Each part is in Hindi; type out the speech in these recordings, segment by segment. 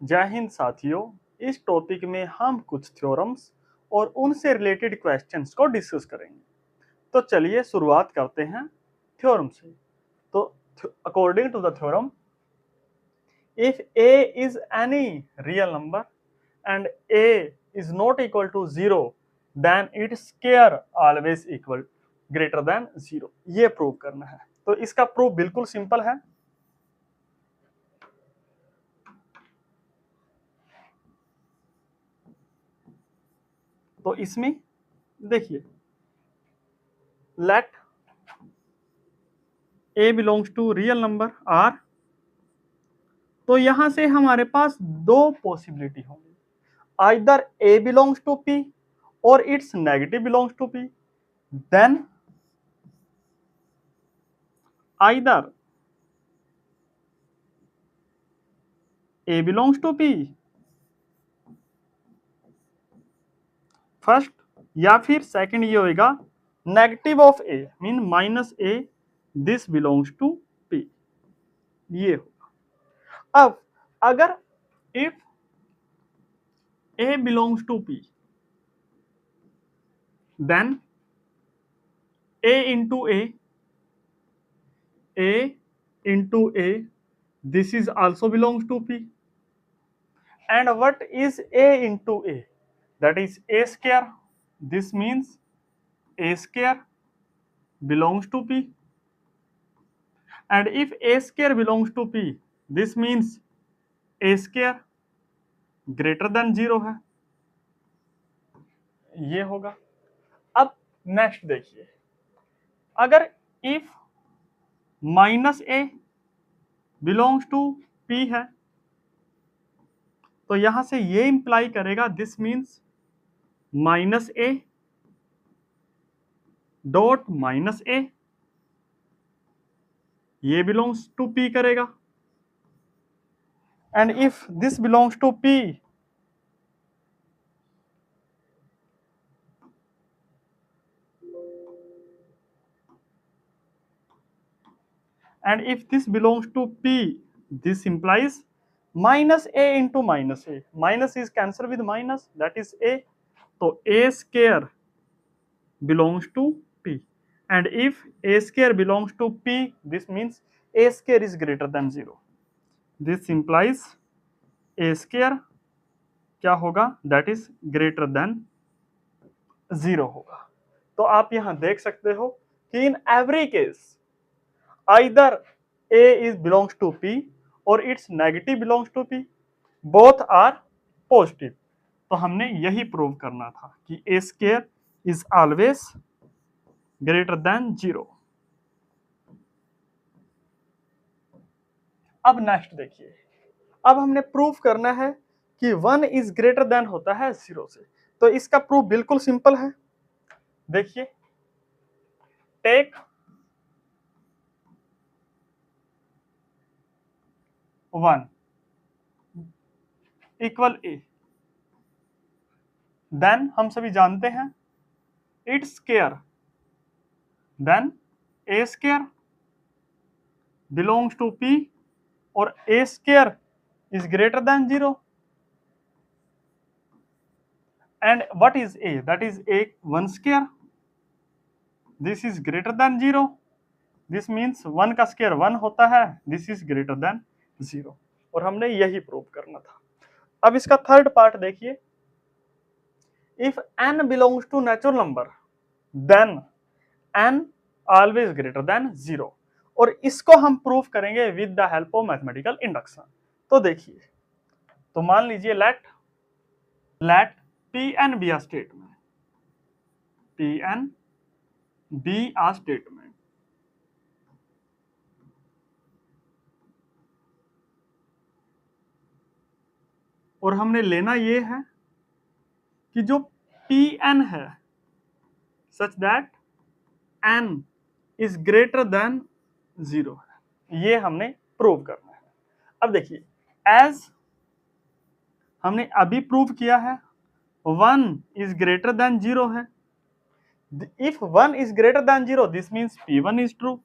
जय हिंद साथियों, इस टॉपिक में हम कुछ थ्योरम्स और उनसे रिलेटेड क्वेश्चंस को डिस्कस करेंगे। तो चलिए शुरुआत करते हैं थ्योरम से। तो according to the theorem, if a is any real number and a is not equal to 0, then its square always equal greater than 0। ये प्रूव करना है। तो इसका प्रूफ बिल्कुल सिंपल है। तो इसमें देखिए, let a belongs to real number r, तो यहां से हमारे पास दो पॉसिबिलिटी होंगी, either a belongs to p और it's negative belongs to p, then either a belongs to p first, या फिर सेकंड ये होगा negative of a mean minus a, this belongs to p। ये होगा। अब अगर if a belongs to p, then a into a, this is also belongs to p, and what is a into a? That is a square. This means a square belongs to p, and if a square belongs to p, this means a square greater than 0 है। ये होगा। अब नेक्स्ट देखिए, अगर if minus a belongs to p है, तो यहां से ये इंप्लाई करेगा this means minus a dot minus a, ये बिलोंग्स टू p करेगा, and if this belongs to p, and if this belongs to p, this implies minus a into minus a, minus is cancelled with minus, that is a, so a square belongs to p, and if a square belongs to p, this means a square is greater than 0। this implies a square क्या होगा, that is greater than 0 होगा। तो आप यहां देख सकते हो कि in every case either a is belongs to p or its negative belongs to p, both are positive। तो हमने यही प्रूव करना था कि a square is always greater than 0। अब नेक्स्ट देखिए, अब हमने प्रूव करना है कि 1 इज ग्रेटर देन होता है 0 से। तो इसका प्रूफ बिल्कुल सिंपल है। देखिए, टेक 1 इक्वल a, देन हम सभी जानते हैं it's square, then a square belongs to p और a square is greater than 0, and what is a? That is a 1 square, this is greater than 0, this means 1 का स्क्वायर 1 होता है, this is greater than 0। और हमने यही प्रूव करना था। अब इसका थर्ड पार्ट देखिए, if n belongs to natural number then n always greater than 0, और इसको हम प्रूव करेंगे with the help of mathematical induction. तो देखिए, तो मान लीजिए late Pn be a statement, Pn be a statement, और हमने लेना ये है कि जो Pn है such that n is greater than 0 है, ये हमने प्रूव करना है। अब देखिए, एज हमने अभी प्रूव किया है 1 इज ग्रेटर देन 0 है, if 1 is greater than 0, this means P1 is true।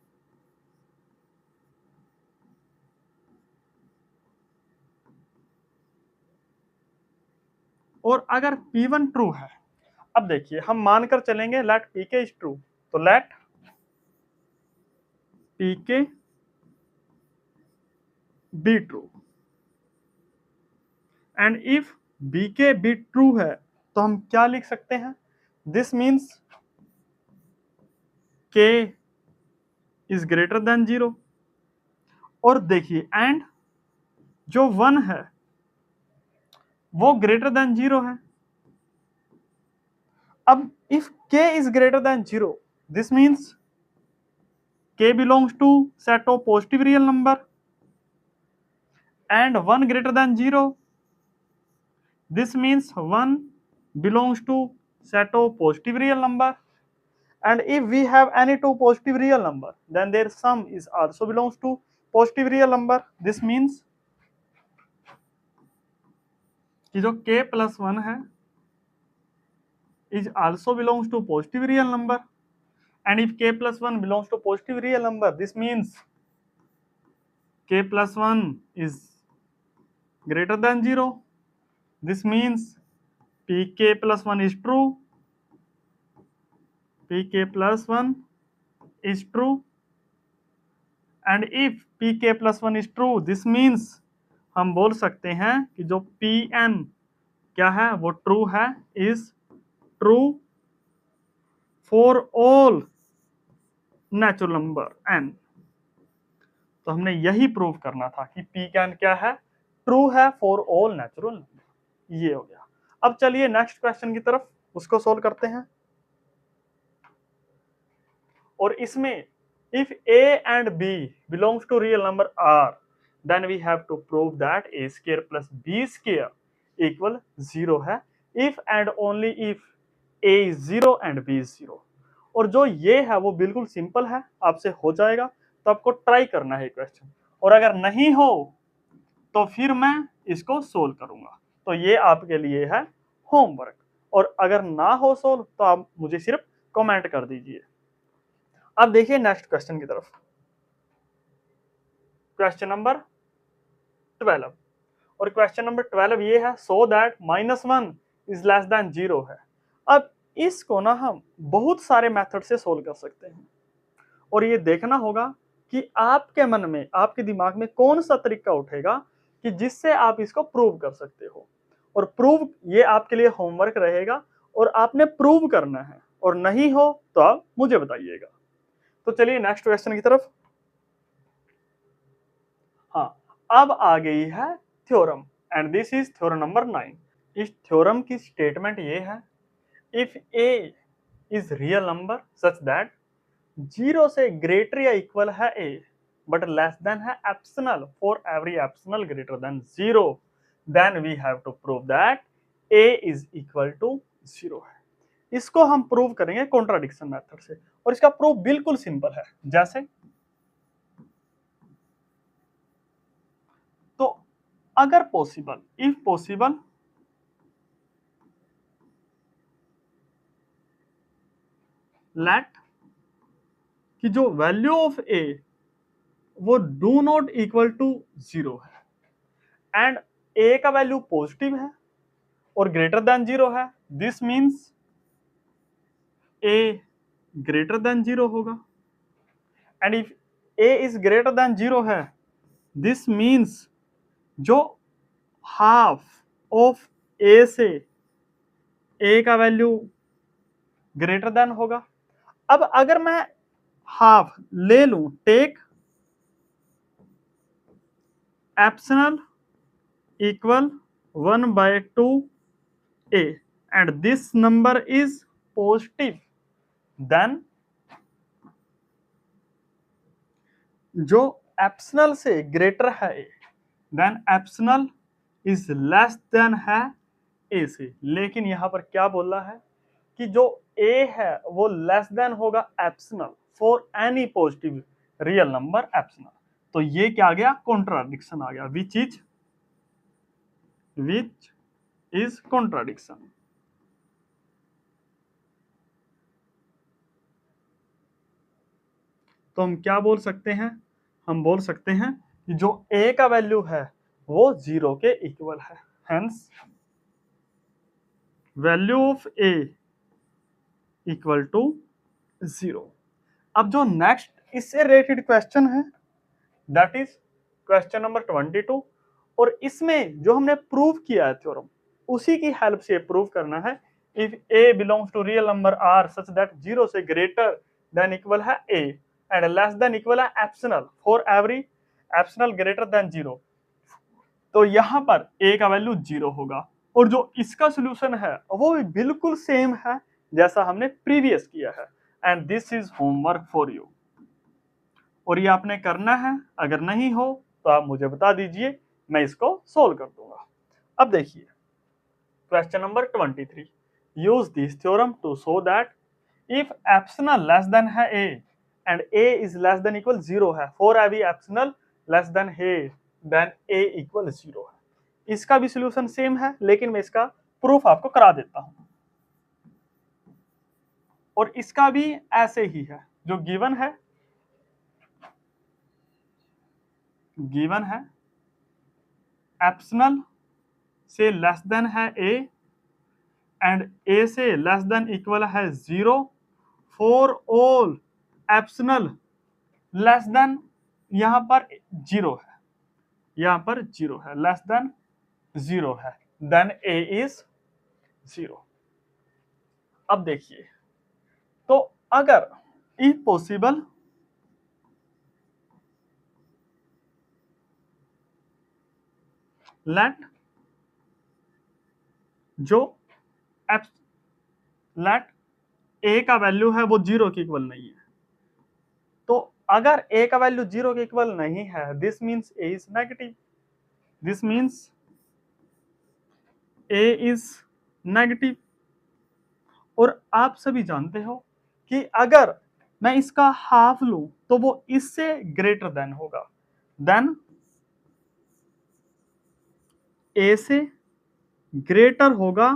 और अगर P1 ट्रू है, अब देखिए हम मानकर चलेंगे लेट Pk इज ट्रू, तो let Pk be true and if Bk be true है तो हम क्या लिख सकते हैं, this means K is greater than 0। और देखिए एंड जो 1 है वो ग्रेटर देन 0 है। अब if K is greater than 0, this means K belongs to set of positive real number and 1 greater than 0. This means 1 belongs to set of positive real number, and if we have any two positive real number, then their sum is also belongs to positive real number. This means कि जो K plus 1 है is also belongs to positive real number, and if K plus 1 belongs to positive real number, this means K plus 1 is greater than 0. This means Pk plus 1 is true. Pk plus 1 is true. And if Pk plus 1 is true, this means हम बोल सकते हैं कि जो Pn क्या है वो ट्रू है, is true for all natural number n। तो हमने यही प्रूव करना था कि Pn क्या है, ट्रू है फॉर ऑल नेचुरल नंबर। ये हो गया। अब चलिए नेक्स्ट क्वेश्चन की तरफ, उसको सोल्व करते हैं। और इसमें if a and b belongs to real number r, then we have to prove that a square plus b square equal 0 है, if and only if a is 0 and b is 0। और जो ये है वो बिल्कुल सिंपल है, आपसे हो जाएगा, तो आपको ट्राई करना है क्वेश्चन, और अगर नहीं हो तो फिर मैं इसको सोल्व करूंगा। तो ये आपके लिए है होमवर्क, और अगर ना हो सोल्व तो आप मुझे सिर्फ कमेंट कर दीजिए। अब देखिए नेक्स्ट क्वेश्चन की तरफ, क्वेश्चन नंबर 12। और क्वेश्चन नंबर 12 ये है, so that -1 is less than 0 है। अब इसको ना हम बहुत सारे मेथड से सोल्व कर सकते हैं, और ये देखना होगा कि आपके मन में, आपके दिमाग में कौन सा तरीका उठेगा कि जिससे आप इसको प्रूव कर सकते हो। और प्रूव ये आपके लिए होमवर्क रहेगा, और आपने प्रूव करना है, और नहीं हो तो आप मुझे बताइएगा। तो चलिए नेक्स्ट क्वेश्चन की तरफ। हाँ, अब आ गई है theorem, and this is theorem number 9। इस थ्योरम की स्टेटमेंट ये है, if a is real number such that 0 से ग्रेटर या इक्वल है a बट लेस देन है epsilon for every epsilon greater than 0, then we have to prove that a is equal to 0 है। इसको हम प्रूव करेंगे कॉन्ट्राडिक्शन मेथड से, और इसका प्रूफ बिल्कुल सिंपल है। जैसे तो अगर पॉसिबल, इफ पॉसिबल लेट कि जो वैल्यू ऑफ a वो डू नॉट इक्वल टू 0 है, एंड a का वैल्यू पॉजिटिव है और ग्रेटर देन 0 है, this means a greater than 0 होगा। And if a is greater than 0 है, दिस मीन्स जो हाफ ऑफ a से a का वैल्यू ग्रेटर देन होगा। अब अगर मैं हाफ ले लूं, take epsilon equal 1/2a and this number is positive, then जो एप्सिलॉन से ग्रेटर है a, then epsilon is less than है a से। लेकिन यहां पर क्या बोल रहा है कि जो a है वो लेस देन होगा epsilon for any positive real number epsilon. तो ये क्या आ गया, कॉन्ट्राडिक्शन आ गया, विच इज कॉन्ट्राडिक्शन। तो हम क्या बोल सकते हैं, हम बोल सकते हैं कि जो a का वैल्यू है वो 0 के इक्वल है, hence value of a equal to 0। अब जो नेक्स्ट इससे रिलेटेड क्वेश्चन है दैट इज क्वेश्चन नंबर 22, और इसमें जो हमने प्रूव किया है थ्योरम, उसी की हेल्प से प्रूव करना है। If A belongs to real number R such that 0 से ग्रेटर देन इक्वल है A and less than equal है epsilon for every epsilon greater than 0, तो यहां पर ए का वैल्यू 0 होगा। और जो इसका सोल्यूशन है वो भी बिल्कुल सेम है जैसा हमने प्रीवियस किया है। And this is homework for you, और ये आपने करना है। अगर नहीं हो तो आप मुझे बता दीजिए, मैं इसको सोल्व कर दूंगा। अब देखिए question number 23, use this theorem to show that if epsilon less than है A and A is less than equal 0 है for every epsilon less than है देन ए इक्वल 0 है। इसका भी सोल्यूशन सेम है, लेकिन मैं इसका प्रूफ आपको करा देता हूं। और इसका भी ऐसे ही है, जो गिवन है एप्सिलॉन से लेस देन है ए एंड ए से लेस देन इक्वल है 0 for all epsilon less then, यहां पर 0 है, यहां पर 0 है, लेस देन 0 है, देन ए इज 0। अब देखिए, तो अगर इफ पॉसिबल लेट जो लेट ए का वैल्यू है वो 0 के इक्वल नहीं है, तो अगर ए का वैल्यू 0 के इक्वल नहीं है, this means A is negative, this means A is negative. और आप सभी जानते हो कि अगर मैं इसका हाफ लूं तो वो इससे ग्रेटर देन होगा, देन ए से ग्रेटर होगा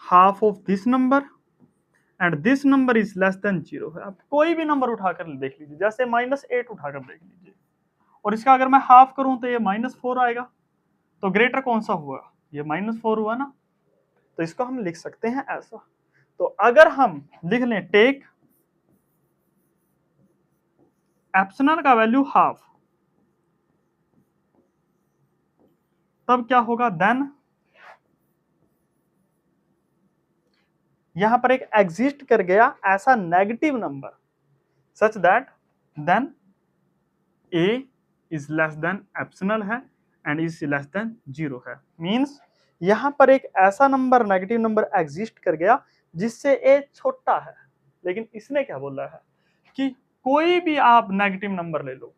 half of this number and this number is less than 0 है। आप कोई भी नंबर उठाकर देख लीजिए, जैसे -8 उठाकर देख लीजिए, और इसका अगर मैं हाफ करूं तो ये -4 आएगा, तो ग्रेटर कौन सा हुआ, ये -4 हुआ ना। तो इसको हम लिख सकते हैं ऐसा। तो अगर हम लिख लें टेक एप्सिलॉन का वैल्यू हाफ, तब क्या होगा, देन यहां पर एक एग्जिस्ट कर गया ऐसा negative number such that then a is less than epsilon है एंड इज लेस देन 0 है। मींस यहां पर एक ऐसा नंबर, नेगेटिव नंबर एग्जिस्ट कर गया जिससे ए छोटा है। लेकिन इसने क्या बोला है कि कोई भी आप नेगेटिव नंबर ले लो,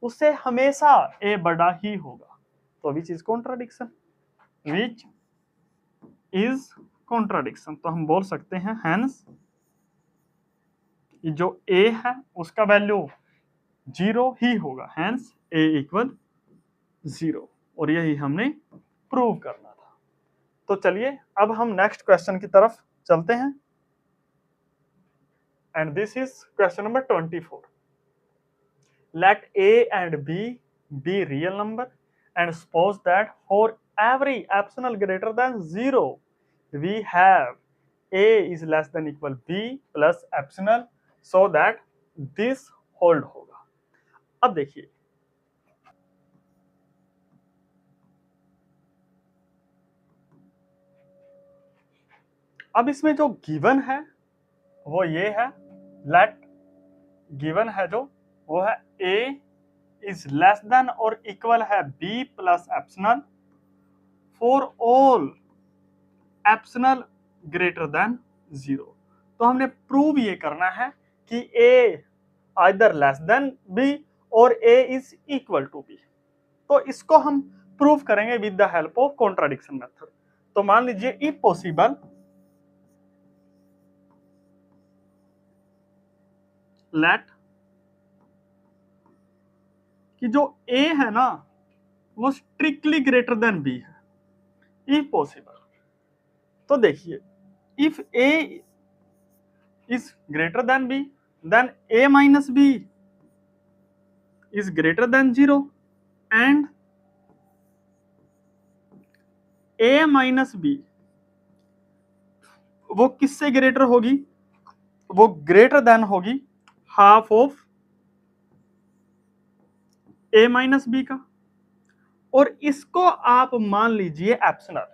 उससे हमेशा ए बड़ा ही होगा। तो which is contradiction, which is contradiction. तो हम बोल सकते हैं हेंस जो ए है उसका वैल्यू 0 ही होगा, हेंस ए इक्वल 0। और यही हमने प्रूव करना था। तो चलिए अब हम नेक्स्ट क्वेश्चन की तरफ चलते हैं। And this is question number 24। Let a and b be real number and suppose that for every epsilon greater than 0 we have a is less than equal b plus epsilon, so that this hold होगा। अब देखिए, अब इसमें जो गिवन है वो ये है, लेट गिवन है जो वो है a is less than और इक्वल है b plus epsilon for all epsilon greater than 0। तो हमने प्रूव ये करना है कि a either less than b और a is equal to b। तो इसको हम प्रूव करेंगे with the help of contradiction method. तो मान लीजिए इफ पॉसिबल लेट कि जो a है ना वो स्ट्रिक्टली ग्रेटर देन b है, इफ पॉसिबल। तो देखिए if a is greater then b then a minus b is greater than 0 and a minus b वो किससे ग्रेटर होगी, वो ग्रेटर देन होगी half of a minus B का। और इसको आप मान लीजिए epsilon,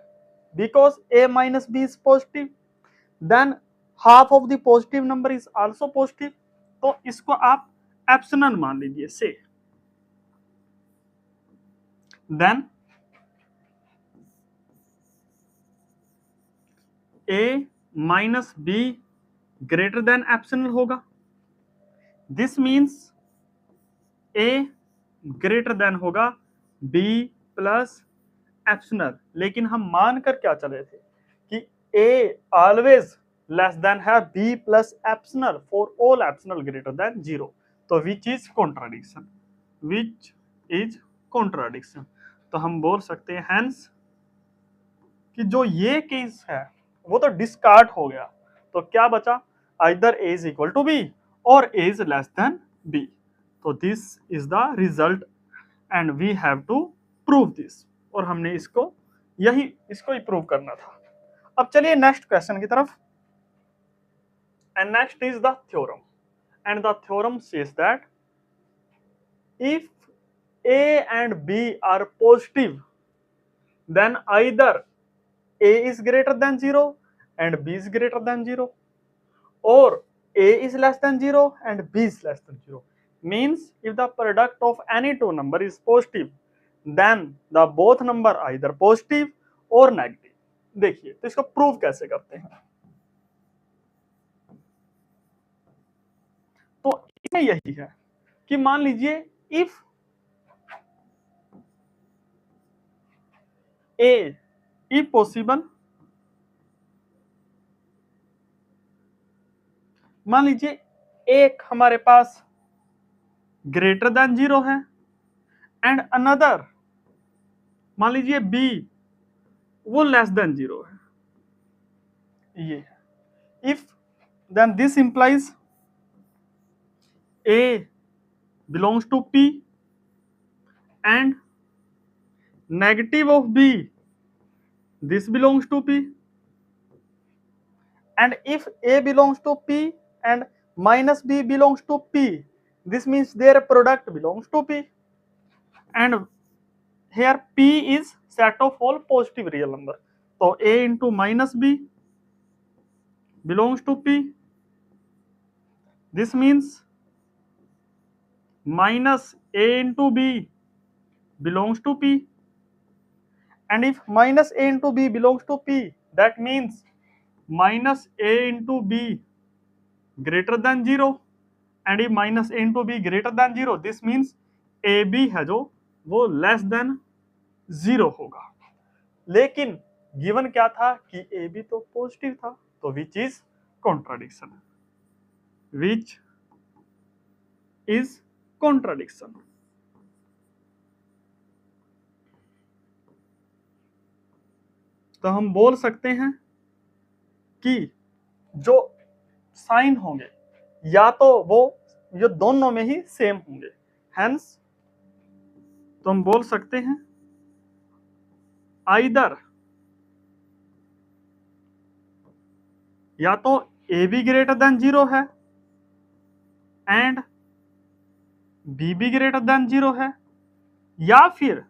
because a minus B is positive, then half of the positive number is also positive, तो इसको आप एप्सिलॉन मान लीजिए से। Then a minus B greater than epsilon होगा, this means a greater than होगा b प्लस एप्सिलॉन। लेकिन हम मान कर क्या चले थे कि a ऑलवेज लेस देन है b plus epsilon for all epsilon greater than 0, तो which is contradiction, which is contradiction. तो हम बोल सकते हैं हेंस कि जो ये केस है वो तो डिस्कार्ड हो गया, तो क्या बचा, either a is equal to b और a is less than b। तो this is the result and we have to prove this, और हमने इसको ही प्रूव करना था। अब चलिए नेक्स्ट क्वेश्चन की तरफ। And next is the theorem, and the theorem says that if a and b are positive, then either a is greater than 0 and b is greater than 0, or a is less than 0 and b is less than 0. Means if the product of any two number is positive, then the both number either positive or negative. देखिए तो इसको प्रूव कैसे करते हैं, तो इसमें यही है कि मान लीजिए इफ a if possible, मान लीजिए एक हमारे पास ग्रेटर देन 0 है एंड अनदर मान लीजिए b वो लेस देन 0 है, ये if then this implies a belongs to p and negative of b this belongs to p, and if a belongs to p and minus b belongs to p, this means their product belongs to p, and here p is set of all positive real number, so a into minus b belongs to p, this means minus a into b belongs to p, and if minus a into b belongs to p, that means minus a into b greater than 0, and if minus a into b greater than 0, this means a b है जो वो लेस देन 0 होगा। लेकिन गिवन क्या था कि ए बी तो पॉजिटिव था, तो which is contradiction, which is contradiction. तो हम बोल सकते हैं कि जो साइन होंगे या तो वो ये दोनों में ही सेम होंगे, हेंस तो हम बोल सकते हैं आइदर या तो ए बी ग्रेटर देन 0 है and b b greater than 0 है, या फिर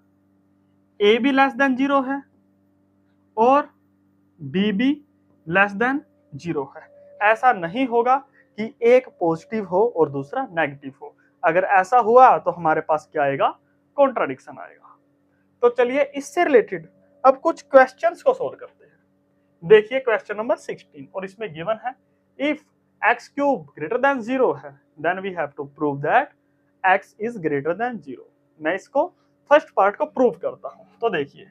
ए बी लेस देन 0 है और बी बी लेस देन 0 है। ऐसा नहीं होगा कि एक पॉजिटिव हो और दूसरा नेगेटिव हो, अगर ऐसा हुआ तो हमारे पास क्या आएगा, कॉन्ट्राडिक्शन आएगा। तो चलिए इससे रिलेटेड अब कुछ क्वेश्चंस को सोल्व करते हैं। देखिए क्वेश्चन नंबर 16, और इसमें गिवन है if x cube greater than 0 है then we have to prove that x is greater than 0। मैं इसको फर्स्ट पार्ट को प्रूव करता हूं। तो देखिए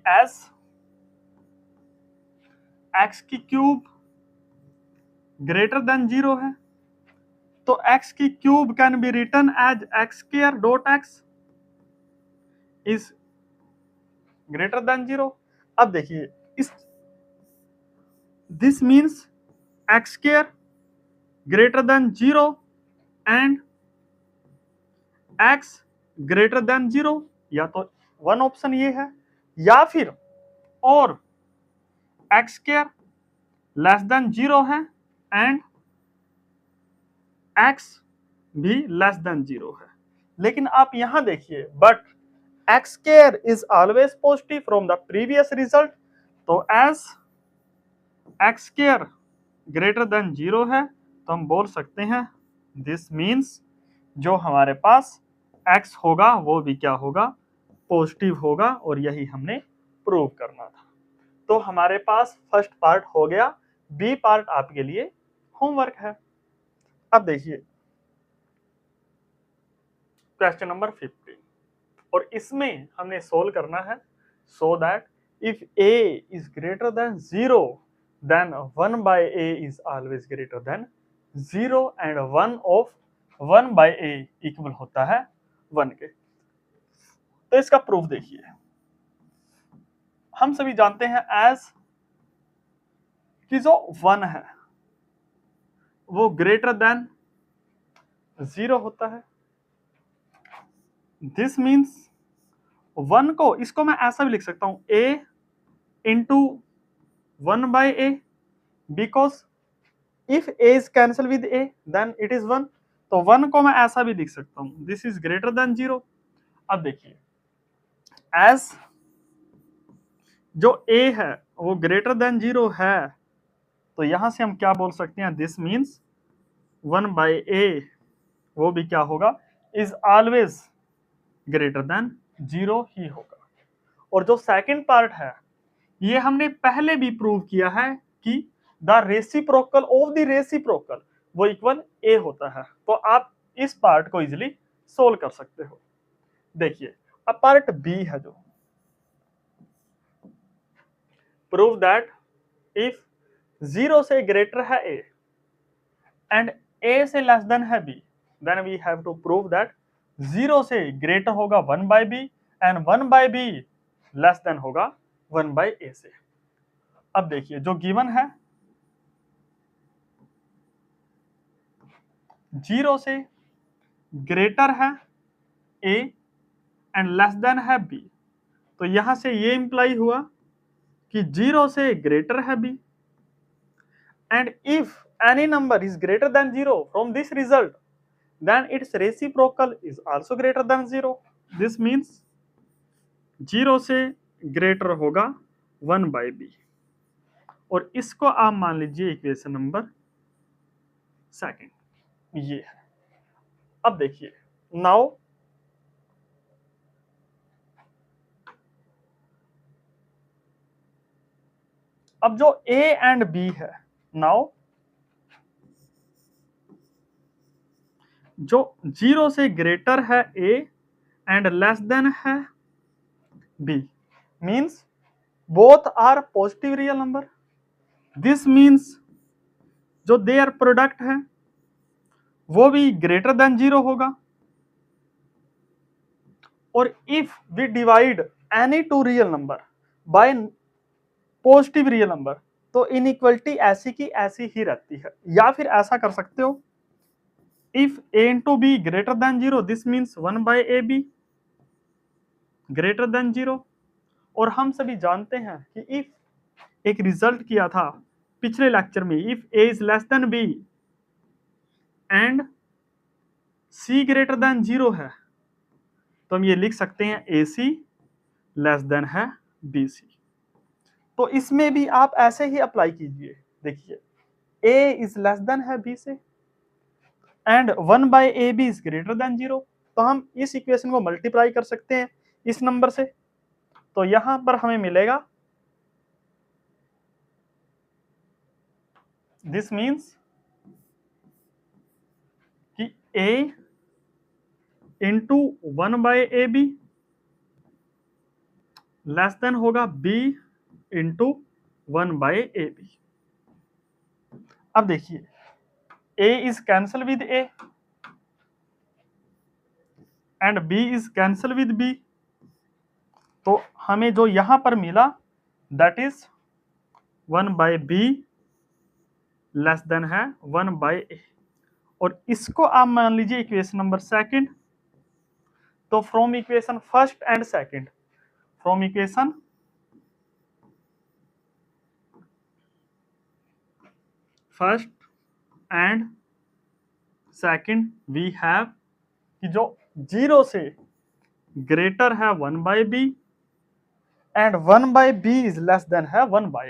एज x की क्यूब ग्रेटर देन 0 है तो x की cube can be written as x square dot x is greater than 0। अब देखिए इस this means x square greater than 0 and x greater than 0, या तो वन ऑप्शन ये है, या फिर और एक्स स्क्वायर लेस देन 0 है एंड एक्स भी लेस देन 0 है। लेकिन आप यहां देखिए, but X square is always positive from the previous result, तो as X square greater than 0 है तो हम बोल सकते हैं दिस मीन्स जो हमारे पास x होगा वो भी क्या होगा, पॉजिटिव होगा, और यही हमने प्रूव करना था। तो हमारे पास फर्स्ट पार्ट हो गया, बी पार्ट आपके लिए होमवर्क है। अब देखिए क्वेश्चन नंबर 15, और इसमें हमने सोल्व करना है so that if a is greater than 0 then 1 by a is always greater than 0 and 1 of 1 by a equal होता है 1 के। तो इसका प्रूफ देखिए, हम सभी जानते हैं एज कि जो 1 है वो ग्रेटर देन 0 होता है। दिस मीन्स 1 को, इसको मैं ऐसा भी लिख सकता हूं a into 1 by a, because if a is cancel with a then it is 1, तो 1 को मैं ऐसा भी लिख सकता हूं दिस इज ग्रेटर देन 0। अब देखिए एज जो a है वो ग्रेटर देन 0 है, तो यहां से हम क्या बोल सकते हैं, दिस मीन्स 1 बाई a वो भी क्या होगा, इज ऑलवेज ग्रेटर देन 0 ही होगा। और जो सेकंड पार्ट है ये हमने पहले भी प्रूव किया है कि the reciprocal of the reciprocal वो इक्वल a होता है, तो आप इस पार्ट को इजिली सोल्व कर सकते हो। देखिए अब पार्ट बी है, जो प्रूव दैट इफ 0 से ग्रेटर है a एंड a से लेस देन है b, then we have to prove that 0 से ग्रेटर होगा 1 by b and 1 by b less than होगा 1 बाई a से। अब देखिए जो गिवन है 0 से ग्रेटर है a एंड लेस देन है b, तो यहां से ये इंप्लाई हुआ कि 0 से ग्रेटर है b and if any number is greater than 0 from this result then its reciprocal is also greater than 0। this means 0 से ग्रेटर होगा 1 बाई b, और इसको आप मान लीजिए इक्वेशन नंबर सेकंड, ये है। अब देखिए नाउ अब जो a एंड b है, नाउ जो 0 से ग्रेटर है a एंड लेस देन है b means both are positive real number. This means जो देयर प्रोडक्ट है वो भी ग्रेटर देन 0 होगा। और if we divide any two real number by positive real number, तो इनइक्वलिटी ऐसी की ऐसी ही रहती है। या फिर ऐसा कर सकते हो, if a into B greater than 0 this means 1 by a B greater than 0। और हम सभी जानते हैं कि इफ एक रिजल्ट किया था पिछले लेक्चर में, if a is less than b and c greater than 0 है, तो हम ये लिख सकते हैं AC लेस देन है BC। तो इसमें भी आप ऐसे ही अप्लाई कीजिए। देखिए A इज लेस देन है B से and 1 by a b is greater than 0, तो हम इस इक्वेशन को मल्टीप्लाई कर सकते हैं इस नंबर से, तो यहां पर हमें मिलेगा दिस मीन्स कि A into 1 by a b less than होगा B into 1 by a b. अब देखिए A is cancel with A and B is cancel with B, तो हमें जो यहां पर मिला that is 1 by B less than है 1 बाई A, और इसको आप मान लीजिए इक्वेशन नंबर सेकंड। तो from equation first and second, from equation first and second we have कि जो 0 से ग्रेटर है 1/b and 1/b is less than है 1/a,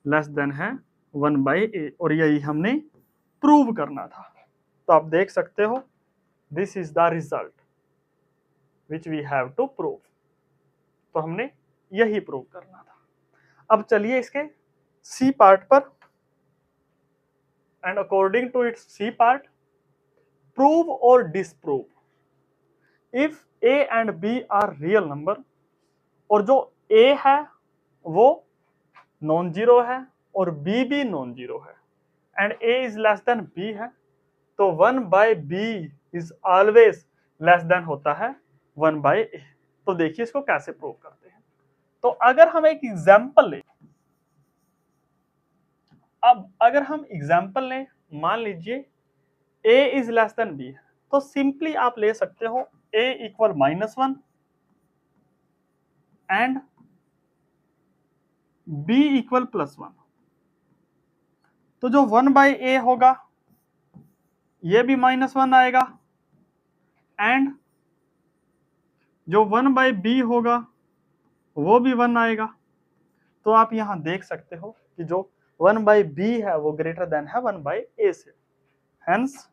लेस देन है 1/a, और यही हमने प्रूव करना था। तो आप देख सकते हो this is the result which we have to prove. तो हमने यही प्रूव करना था। अब चलिए इसके सी पार्ट पर, and according to its C part, prove और disprove if a and b are real number, और जो a है वो नॉन जीरो है और b भी नॉन जीरो है, and a is less than b है, तो 1/b is always less then होता है 1/a। तो देखिए इसको कैसे प्रूव करते हैं। तो अगर हम एक एग्जांपल लें, अब अगर हम एग्जांपल लें, मान लीजिए a is less than b है, तो सिंपली आप ले सकते हो a equal -1 and b equal +1। तो जो 1/a होगा ये भी -1 आएगा, एंड जो 1/b होगा वो भी 1 आएगा। तो आप यहां देख सकते हो कि जो 1/b है वो ग्रेटर देन है 1/a से, हेंस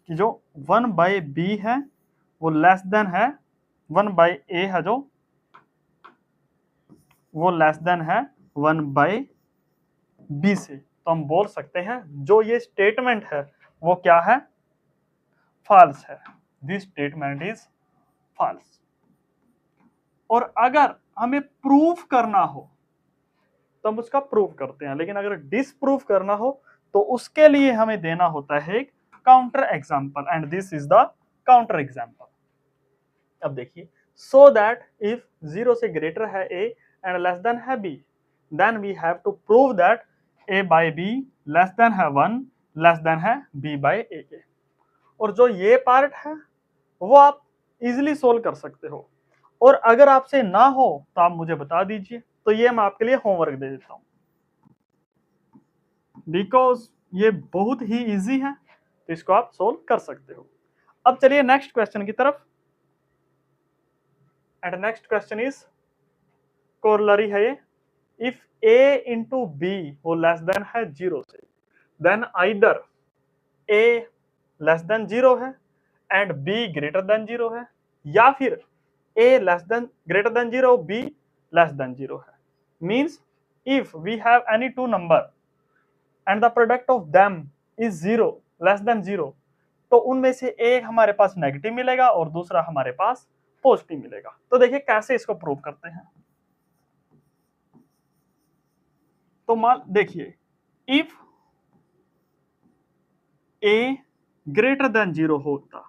कि जो 1/b है वो लेस देन है 1/a है, जो वो लेस देन है 1/b से। तो हम बोल सकते हैं जो ये स्टेटमेंट है वो क्या है, फॉल्स है। This statement is false. और अगर हमें प्रूफ करना हो तो हम उसका प्रूफ करते हैं, लेकिन अगर डिसप्रूफ करना हो तो उसके लिए हमें देना होता है एक counter example, and this is the counter example. अब देखिए, सो दैट इफ 0 से ग्रेटर है a एंड लेस देन है b, then we have to prove that a/b less than है 1 लेस देन है b/a। और जो ये पार्ट है वो आप इजीली सोल्व कर सकते हो, और अगर आपसे ना हो तो आप मुझे बता दीजिए, तो ये मैं आपके लिए होमवर्क दे देता हूं, बिकॉज ये बहुत ही इजी है, तो इसको आप सोल्व कर सकते हो। अब चलिए नेक्स्ट क्वेश्चन की तरफ, and next question is corollary है ये, इफ a इंटू बी वो लेस देन है 0 से, then either a less than 0 है एंड b ग्रेटर देन 0 है, या फिर a less than greater than 0 b less than 0 है। Means if we have any two number and the product of them is 0 less than 0, तो उनमें से एक हमारे पास नेगेटिव मिलेगा और दूसरा हमारे पास पॉजिटिव मिलेगा। तो देखिए कैसे इसको प्रूव करते हैं। तो मान देखिए, इफ a ग्रेटर देन 0 होता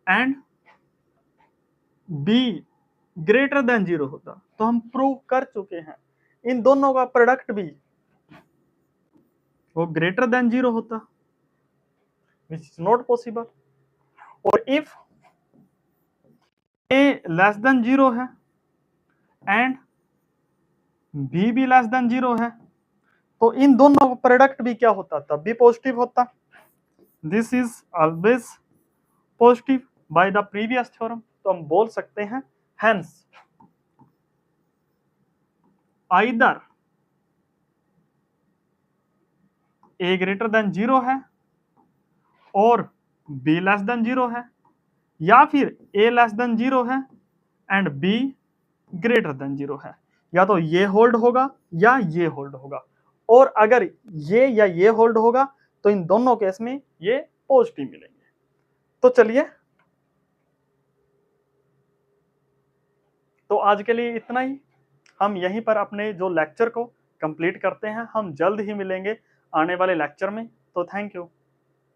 एंड b ग्रेटर देन 0 होता, तो हम प्रूव कर चुके हैं इन दोनों का प्रोडक्ट भी वो ग्रेटर देन 0 होता, विच इज नॉट पॉसिबल। और इफ a लेस देन 0 है एंड b भी लेस देन 0 है, तो इन दोनों का प्रोडक्ट भी क्या होता, तब भी पॉजिटिव होता। This is always positive by the previous theorem. तो हम बोल सकते हैं hence either a greater than 0 है और b लेस देन 0 है, या फिर a लेस देन 0 है एंड b ग्रेटर देन 0 है। या तो ये होल्ड होगा या ये होल्ड होगा, और अगर ये या ये होल्ड होगा तो इन दोनों केस में ये पॉजिटिव मिलेंगे। तो चलिए, तो आज के लिए इतना ही। हम यहीं पर अपने जो लेक्चर को कंप्लीट करते हैं, हम जल्द ही मिलेंगे आने वाले लेक्चर में। तो थैंक यू।